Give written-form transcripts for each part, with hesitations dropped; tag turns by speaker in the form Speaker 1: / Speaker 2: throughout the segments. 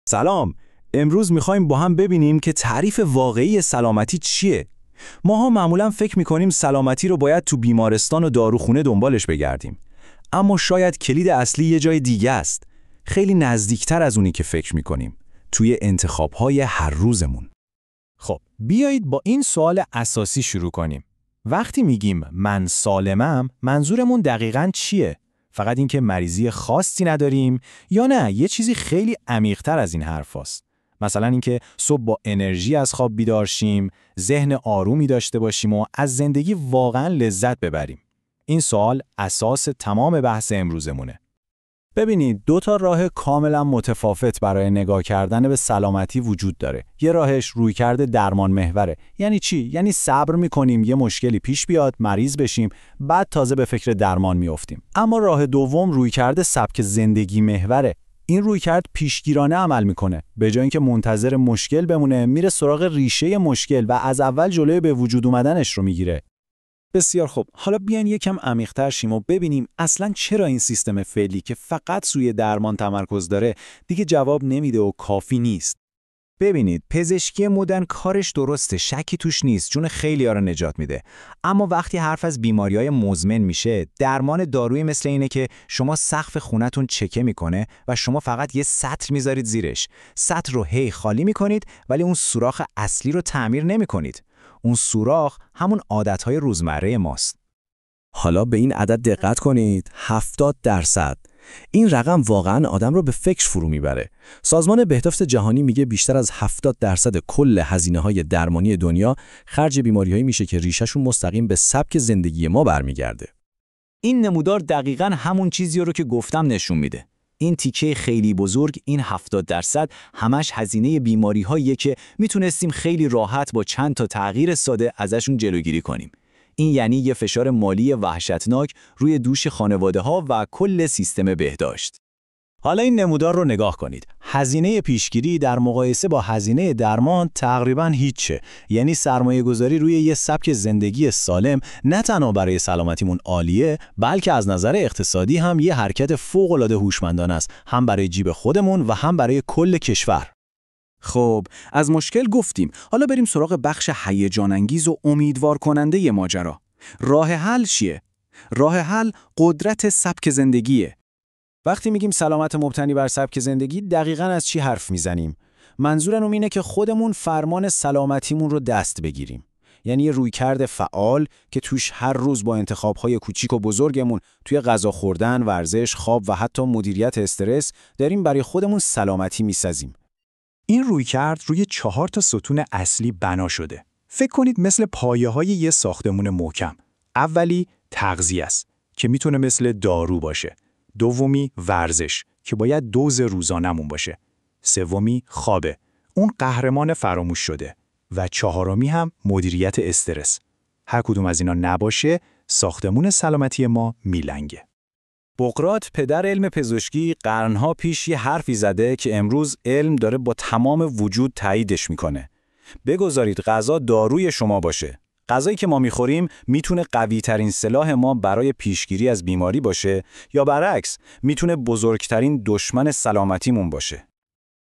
Speaker 1: سلام. امروز میخوایم با هم ببینیم که تعریف واقعی سلامتی چیه. ماها معمولاً فکر میکنیم سلامتی رو باید تو بیمارستان و داروخونه دنبالش بگردیم. اما شاید کلید اصلی یه جای دیگه است. خیلی نزدیکتر از اونی که فکر میکنیم. توی انتخاب‌های هر روزمون.
Speaker 2: خب، بیایید با این سوال اساسی شروع کنیم. وقتی میگیم من سالمم، منظورمون دقیقاً چیه؟ فقط اینکه مریضی خاصی نداریم یا نه یه چیزی خیلی عمیق‌تر از این حرف هست. مثلا اینکه صبح با انرژی از خواب بیدار شیم، ذهن آرومی داشته باشیم و از زندگی واقعاً لذت ببریم. این سوال اساس تمام بحث امروزمونه.
Speaker 3: ببینید، دو تا راه کاملا متفاوت برای نگاه کردن به سلامتی وجود داره. یه راهش رویکرد درمان محوره. یعنی چی؟ یعنی صبر می‌کنیم یه مشکلی پیش بیاد، مریض بشیم، بعد تازه به فکر درمان میافتیم. اما راه دوم رویکرد سبک زندگی محوره. این رویکرد پیشگیرانه عمل میکنه. به جای اینکه منتظر مشکل بمونه، میره سراغ ریشه مشکل و از اول جلوی به وجود اومدنش رو میگیره.
Speaker 2: بسیار خوب، حالا بیاین یکم عمیق‌تر شیم و ببینیم اصلاً چرا این سیستم فعلی که فقط سوی درمان تمرکز داره دیگه جواب نمیده و کافی نیست. ببینید، پزشکی مدرن کارش درسته، شکی توش نیست، جون خیلی‌ها رو نجات میده. اما وقتی حرف از بیماری‌های مزمن میشه، درمان دارویی مثل اینه که شما سقف خونتون چکه میکنه و شما فقط یه سطل میذارید زیرش. سطل رو هی خالی میکنید ولی اون سوراخ اصلی رو تعمیر نمیکنید. اون سوراخ همون عادتهای روزمره ماست.
Speaker 1: حالا به این عدد دقت کنید. 70%. این رقم واقعاً آدم رو به فکر فرو میبره. سازمان بهداشت جهانی میگه بیشتر از 70% کل هزینه‌های درمانی دنیا خرج بیماری‌هایی میشه که ریشه‌شون مستقیم به سبک زندگی ما برمیگرده.
Speaker 3: این نمودار دقیقاً همون چیزی رو که گفتم نشون میده. این تیکه خیلی بزرگ، این 70% همش هزینه بیماری‌هاییه که میتونستیم خیلی راحت با چند تا تغییر ساده ازشون جلوگیری کنیم. این یعنی یه فشار مالی وحشتناک روی دوش خانواده‌ها و کل سیستم بهداشت.
Speaker 2: حالا این نمودار رو نگاه کنید. هزینه پیشگیری در مقایسه با هزینه درمان تقریباً هیچه. یعنی سرمایه‌گذاری روی یه سبک زندگی سالم نه تنها برای سلامتیمون عالیه، بلکه از نظر اقتصادی هم یه حرکت فوق‌العاده هوشمندانه است، هم برای جیب خودمون و هم برای کل کشور.
Speaker 4: خب، از مشکل گفتیم. حالا بریم سراغ بخش هیجان انگیز و امیدوار کننده ماجرا. راه حل چیه؟ راه حل قدرت سبک زندگیه.
Speaker 2: وقتی میگیم سلامت مبتنی بر سبک زندگی، دقیقاً از چی حرف میزنیم؟ منظورم اینه که خودمون فرمان سلامتیمون رو دست بگیریم. یعنی یه رویکرد فعال که توش هر روز با انتخاب‌های کوچیک و بزرگمون توی غذا خوردن، ورزش، خواب و حتی مدیریت استرس داریم برای خودمون سلامتی میسازیم.
Speaker 5: این رویکرد روی 4 تا ستون اصلی بنا شده. فکر کنید مثل پایه‌های یه ساختمون محکم. اولی تغذیه است که میتونه مثل دارو باشه. دومی ورزش که باید دوز روزانمون باشه. سومی خوابه. اون قهرمان فراموش شده. و چهارمی هم مدیریت استرس. هر کدوم از اینا نباشه، ساختمون سلامتی ما میلنگه.
Speaker 3: بقراط پدر علم پزشکی قرنها پیش یه حرفی زده که امروز علم داره با تمام وجود تاییدش میکنه. بگذارید غذا داروی شما باشه. غذایی که ما میخوریم میتونه قوی ترین سلاح ما برای پیشگیری از بیماری باشه یا برعکس میتونه بزرگترین دشمن سلامتیمون باشه.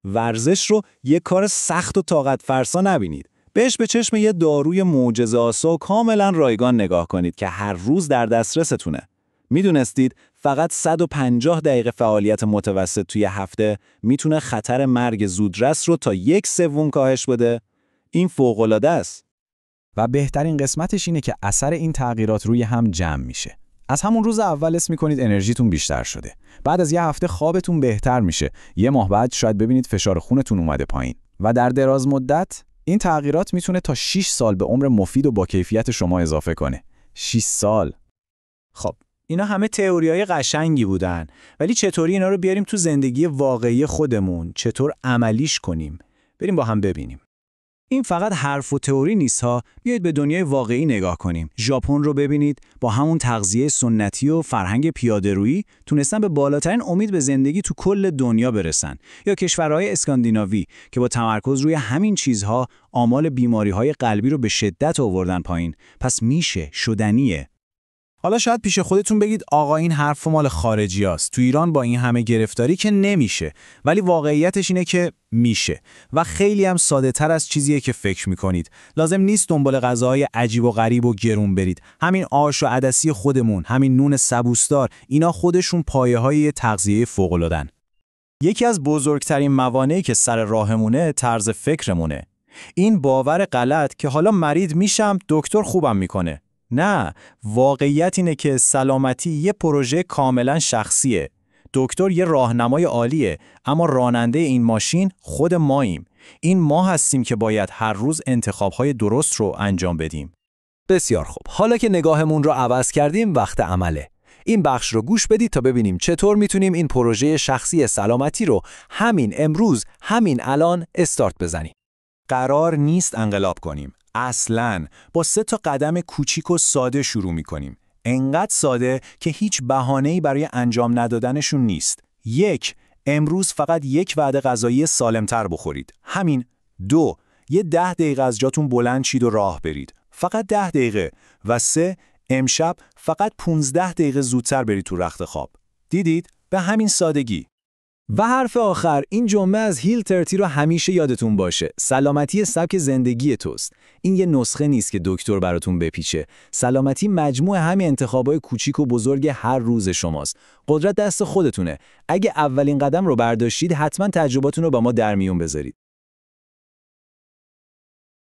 Speaker 2: ورزش رو یه کار سخت و طاقت فرسا نبینید. بهش به چشم یه داروی معجزه‌آسا و کاملا رایگان نگاه کنید که هر روز در دسترستونه. میدونستید فقط 150 دقیقه فعالیت متوسط توی هفته میتونه خطر مرگ زودرس رو تا 1/3 کاهش بده؟ این فوق‌العاده است.
Speaker 3: و بهترین قسمتش اینه که اثر این تغییرات روی هم جمع میشه. از همون روز اول حس می‌کنید انرژیتون بیشتر شده. بعد از یه هفته خوابتون بهتر میشه. یه ماه بعد شاید ببینید فشار خونتون اومده پایین. و در دراز مدت این تغییرات میتونه تا 6 سال به عمر مفید و با کیفیت شما اضافه کنه. 6 سال.
Speaker 2: خب، اینا همه تئوریای قشنگی بودن، ولی چطوری اینا رو بیاریم تو زندگی واقعی خودمون؟ چطور عملیش کنیم؟ بریم با هم ببینیم. این فقط حرف و تئوری نیست ها. بیایید به دنیای واقعی نگاه کنیم. ژاپن رو ببینید، با همون تغذیه سنتی و فرهنگ پیاده‌رویی تونستن به بالاترین امید به زندگی تو کل دنیا برسن. یا کشورهای اسکاندیناوی که با تمرکز روی همین چیزها آمال بیماری‌های قلبی رو به شدت آوردن پایین. پس میشه، شدنیه. حالا شاید پیش خودتون بگید آقا این حرف مال خارجی هست. تو ایران با این همه گرفتاری که نمیشه. ولی واقعیتش اینه که میشه و خیلی هم ساده تر از چیزیه که فکر میکنید. لازم نیست دنبال غذاهای عجیب و غریب و گرون برید. همین آش و عدسی خودمون، همین نون سبوسدار، اینا خودشون پایه‌های تغذیه فوق‌العاده‌ن.
Speaker 3: یکی از بزرگترین موانعی که سر راهمونه طرز فکرمونه. این باور غلط که حالا مریض میشم دکتر خوبم میکنه. نه، واقعیت اینه که سلامتی یه پروژه کاملا شخصیه. دکتر یه راهنمای عالیه، اما راننده این ماشین خود ماییم. این ما هستیم که باید هر روز انتخاب‌های درست رو انجام بدیم.
Speaker 1: بسیار خوب. حالا که نگاهمون رو عوض کردیم، وقت عمله. این بخش رو گوش بدید تا ببینیم چطور میتونیم این پروژه شخصی سلامتی رو همین امروز، همین الان استارت بزنیم.
Speaker 3: قرار نیست انقلاب کنیم. اصلاً با 3 قدم کوچیک و ساده شروع می‌کنیم. انقدر ساده که هیچ بهانه‌ای برای انجام ندادنشون نیست. 1. امروز فقط 1 وعده غذایی سالمتر بخورید. همین. 2. یه 10 دقیقه از جاتون بلند شید و راه برید. فقط 10 دقیقه. و 3. امشب فقط 15 دقیقه زودتر برید تو رخت خواب. دیدید؟ به همین سادگی.
Speaker 1: و حرف آخر، این جمله از هیل ترتی رو همیشه یادتون باشه. سلامتی سبک زندگی توست. این یه نسخه نیست که دکتر براتون بپیچه. سلامتی مجموع همین انتخابای کوچیک و بزرگ هر روز شماست. قدرت دست خودتونه. اگه اولین قدم رو برداشتید، حتما تجرباتون رو با ما در میون بذارید.